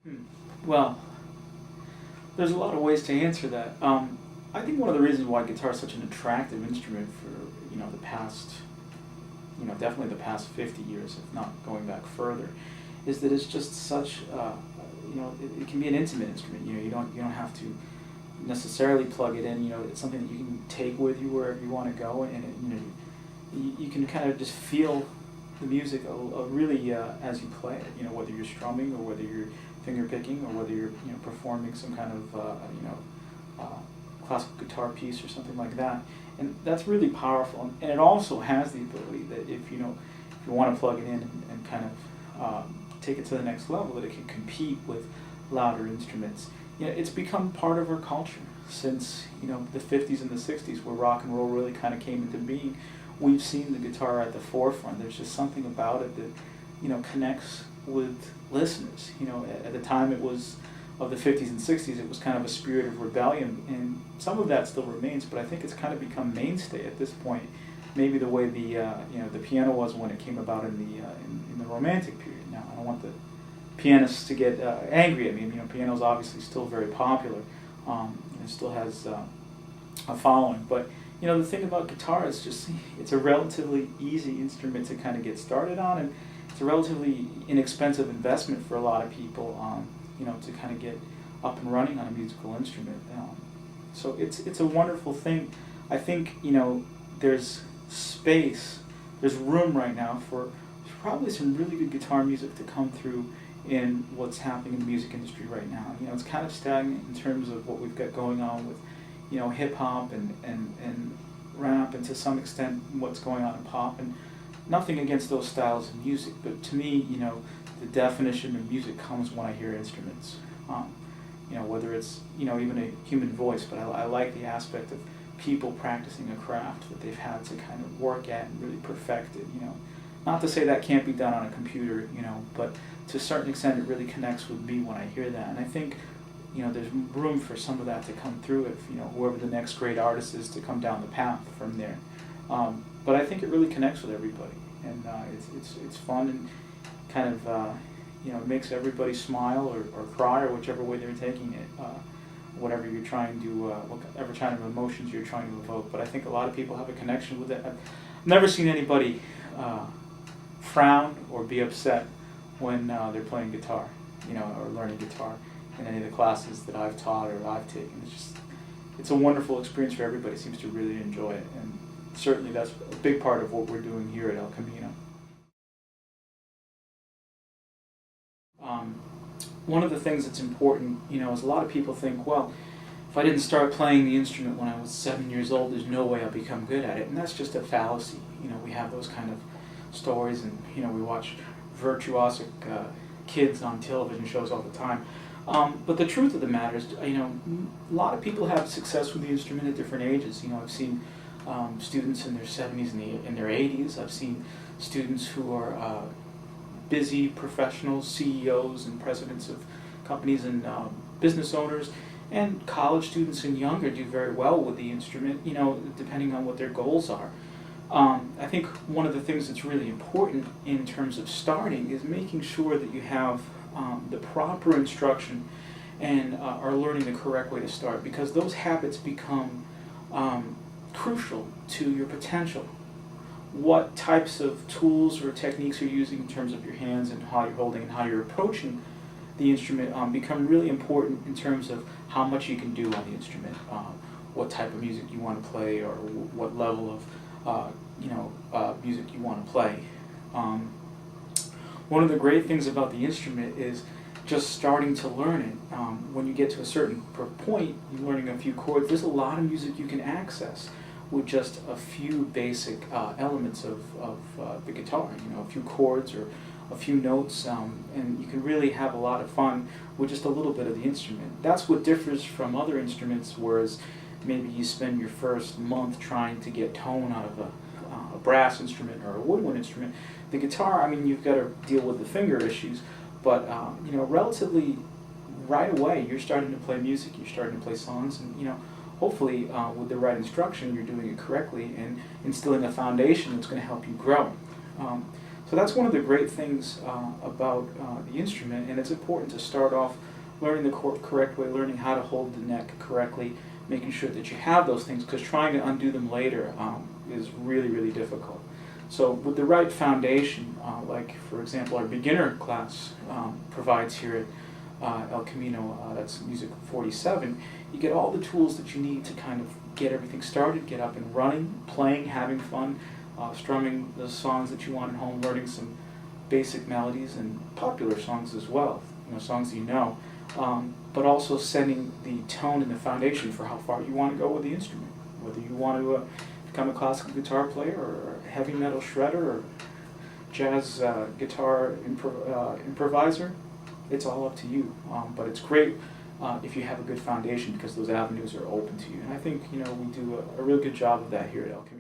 Hmm. Well, there's a lot of ways to answer that. I think one of the reasons why guitar is such an attractive instrument for the past, definitely the past 50 years, if not going back further, is that it's just such, it can be an intimate instrument. You don't have to necessarily plug it in. It's something that you can take with you wherever you want to go, and you can kind of just feel the music really as you play it. Whether you're strumming or whether you're finger picking or whether you're performing some kind of classical guitar piece or something like that, and that's really powerful. And it also has the ability that if you want to plug it in and kind of take it to the next level, that it can compete with louder instruments. It's become part of our culture since the 50s and the 60s, where rock and roll really kind of came into being. We've seen the guitar at the forefront. There's just something about it that connects with listeners. At the time of the 50s and 60s, it was kind of a spirit of rebellion, and some of that still remains. But I think it's kind of become mainstay at this point. Maybe the way the piano was when it came about in the Romantic period. Now, I don't want the pianists to get angry at me. Piano's obviously still very popular. It still has a following, but the thing about guitar is just it's a relatively easy instrument to kind of get started on, and it's a relatively inexpensive investment for a lot of people, to kind of get up and running on a musical instrument. So it's a wonderful thing. I think there's space, there's room right now for probably some really good guitar music to come through in what's happening in the music industry right now. It's kind of stagnant in terms of what we've got going on with hip hop and rap, and to some extent what's going on in pop. And nothing against those styles of music, but to me, the definition of music comes when I hear instruments. Whether it's even a human voice, but I like the aspect of people practicing a craft that they've had to kind of work at and really perfect it. Not to say that can't be done on a computer, but to a certain extent it really connects with me when I hear that. And I think there's room for some of that to come through if whoever the next great artist is to come down the path from there. But I think it really connects with everybody, and it's fun, and kind of it makes everybody smile or cry, or whichever way they're taking it, whatever you're trying to whatever kind of emotions you're trying to evoke. But I think a lot of people have a connection with it. I've never seen anybody frown or be upset when they're playing guitar, or learning guitar in any of the classes that I've taught or I've taken. It's a wonderful experience for everybody. Seems to really enjoy it, and certainly that's a big part of what we're doing here at El Camino. One of the things that's important, is a lot of people think, well, if I didn't start playing the instrument when I was 7 years old, there's no way I'll become good at it, and that's just a fallacy. We have those kind of stories, and we watch virtuosic kids on television shows all the time. But the truth of the matter is, a lot of people have success with the instrument at different ages. I've seen students in their 70s and in their 80s. I've seen students who are busy professionals, CEOs and presidents of companies, and business owners, and college students and younger do very well with the instrument, depending on what their goals are. I think one of the things that's really important in terms of starting is making sure that you have the proper instruction and are learning the correct way to start, because those habits become crucial to your potential. What types of tools or techniques you're using in terms of your hands and how you're holding and how you're approaching the instrument become really important in terms of how much you can do on the instrument, what type of music you want to play, or what level of music you want to play. One of the great things about the instrument is just starting to learn it. When you get to a certain point, you're learning a few chords. There's a lot of music you can access with just a few basic elements of the guitar. A few chords or a few notes, and you can really have a lot of fun with just a little bit of the instrument. That's what differs from other instruments, whereas maybe you spend your first month trying to get tone out of a brass instrument or a woodwind instrument. The guitar, you've got to deal with the finger issues, but relatively right away you're starting to play music, you're starting to play songs, and hopefully with the right instruction you're doing it correctly and instilling a foundation that's going to help you grow. So that's one of the great things about the instrument, and it's important to start off learning the chord correct way, learning how to hold the neck correctly, making sure that you have those things, because trying to undo them later is really, really difficult. So with the right foundation, like for example our beginner class provides here at El Camino, that's Music 47, you get all the tools that you need to kind of get everything started, get up and running, playing, having fun, strumming the songs that you want at home, learning some basic melodies and popular songs as well, songs that you know, but also setting the tone and the foundation for how far you want to go with the instrument, whether you want to become a classical guitar player or a heavy metal shredder or jazz guitar improviser. It's all up to you, but it's great if you have a good foundation, because those avenues are open to you. And I think we do a real good job of that here at El Camino.